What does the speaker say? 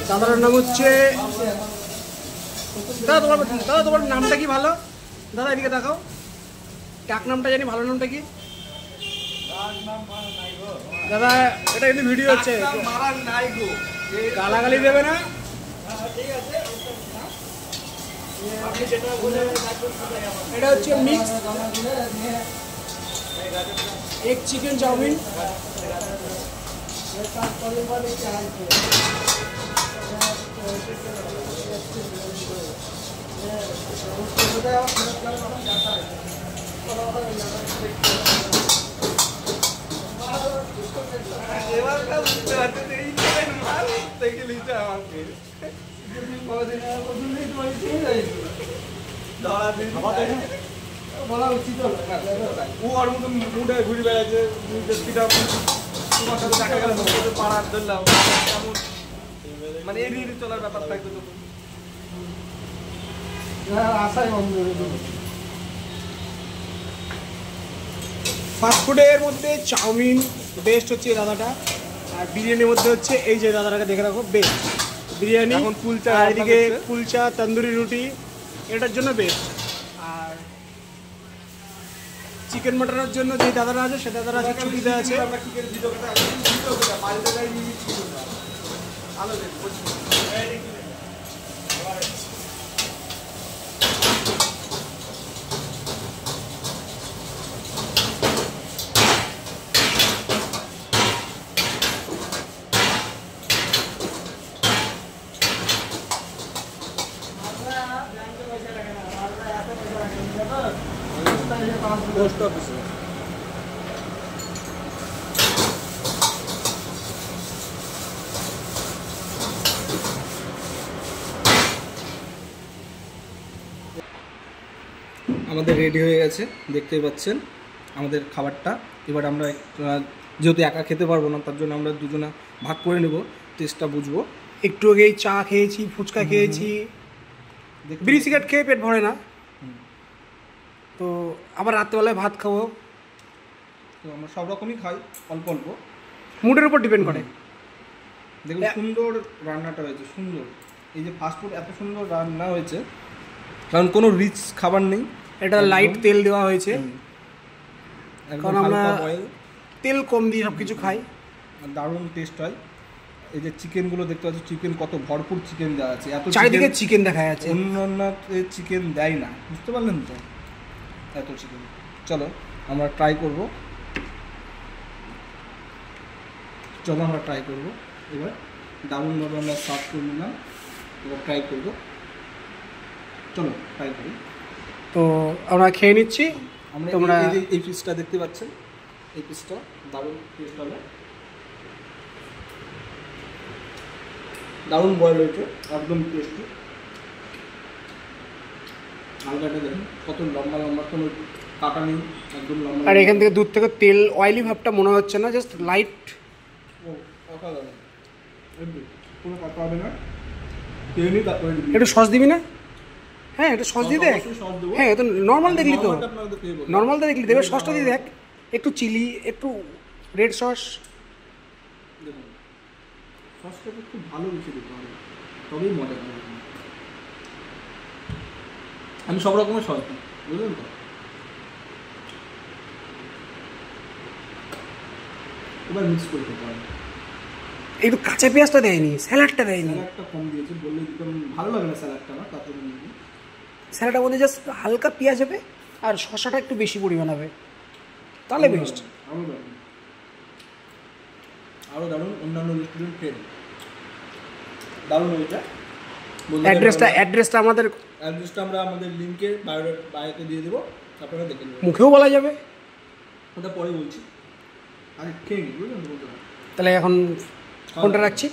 দাদার নাম হচ্ছে দাদা। তোমার নামটা কি ভালো দাদা? এদিকে দেখাও, ডাক নামটা জানি, ভালো নামটা কি দাদা? এটা কিন্তু ভিডিও হচ্ছে, গালাগালি দেবে না। এটা হচ্ছে মিক্স এগ চিকেন চাউমিন। বলা উচিত ওর মতো মুডে ঘুরে বেড়াচ্ছে, তোমার সাথে দেখা গেল পাড়ার ধরলাম, মানে এড়িয়ে চলার ব্যাপার থাকবে তো আশাই বন্ধ। ফাস্টফুডের মধ্যে চাউমিন বেস্ট হচ্ছে এই দাদাটা, আর বিরিয়ানির মধ্যে হচ্ছে এই যে দাদাটাকে দেখে রাখো বেস্ট বিরিয়ানি। এখন কুলচা, এদিকে কুলচা তন্দুরি রুটি এটার জন্য বেস্ট। আর চিকেন মাটনের জন্য যে দাদারা আছে সে দাদারা আছে ছুটিতে আছে। পোস্ট অফিসে আমাদের রেডি হয়ে গেছে, দেখতেই পাচ্ছেন আমাদের খাবারটা। এবার আমরা যেহেতু একা খেতে পারবো না, তার জন্য আমরা দুজনা ভাগ করে নেব, টেস্টটা বুঝবো। একটু আগেই চা খেয়েছি, ফুচকা খেয়েছি, বিড়ি সিগারেট খেয়ে পেট ভরে না, তো আবার রাত্রেবেলায় ভাত খাবো। তো আমরা সব রকমই খাই, অল্প অল্প, মুডের উপর ডিপেন্ড করে। দেখুন সুন্দর রান্নাটা হয়েছে, সুন্দর। এই যে ফাস্টফুড এত সুন্দর রান্না হয়েছে কারণ কোনো রিচ খাবার নেই, এটা লাইট তেল দেওয়া হয়েছে, কারণ আমরা তেল কম দিয়ে সব কিছু খাই, দারুণ টেস্ট হয়। এই যে চিকেনগুলো দেখতে পাচ্ছি, চিকেন কত ভরপুর চিকেন দেওয়া আছে, এত চারিদিকে চিকেন দেখা যাচ্ছে, অন্য চিকেন দেয় না, বুঝতে পারলেন তো, এত চিকেন। চলো আমরা ট্রাই করব, এবার দারুণভাবে আমরা সার্ভ করে নিলাম, এবার ট্রাই করব, চলো ট্রাই করি। তো আমরা খেয়ে নিচ্ছি। তোমরা এই পিসটা দেখতে পাচ্ছেন, এই পিসটা দারুণ টেস্ট হবে, দারুণ বয়েল হয়েছে, একদম টেস্টি। আলগাটা দেখুন কত লম্বা লম্বা, কোনো কাটা নেই, একদম লম্বা। আর এখান থেকে দূর থেকে তেল অয়েলি ভাবটা মনে হচ্ছে না, জাস্ট লাইট, কোনো কাটা হবে না। একটু সস দিবি না? হ্যাঁ একটু সস দিয়ে দেখ। হ্যাঁ তো নর্মাল দেখলি তো, নর্মাল তো দেখলি, দেবে সসটা দিয়ে দেখ, একটু চিলি, একটু রেড সস। দেখুন সসটা একটু ভালো বেশি দিতে হবে, তবেই মজা হবে। আমি সব রকমের সস দিই, বুঝলেন তো। এবার মিক্স করে খেতে হবে। একটু কাঁচা পেঁয়াজটা দেয়নি, স্যালাডটা দেয়নি, স্যালাডটা কম দিয়েছে, বললে একদম ভালো লাগে না স্যালাডটা, না তার জন্য স্যালাডটা বলতে জাস্ট হালকা পেঁয়াজ হবে আর শসাটা একটু বেশি পরিমাণ হবে, তাহলে বেস্ট। আরও দারুণ, অন্যান্য রেস্টুরেন্ট ফেল দারুণ হয়েছে। অ্যাড্রেসটা আমরা আমাদের লিঙ্কে বায়োতে দিয়ে দেবো, আপনারা দেখে নেবেন, মুখেও বলা যাবে, ওটা পরে বলছি। আরে খেয়ে নিই, বুঝলেন? তাহলে এখন ফোনটা রাখছি।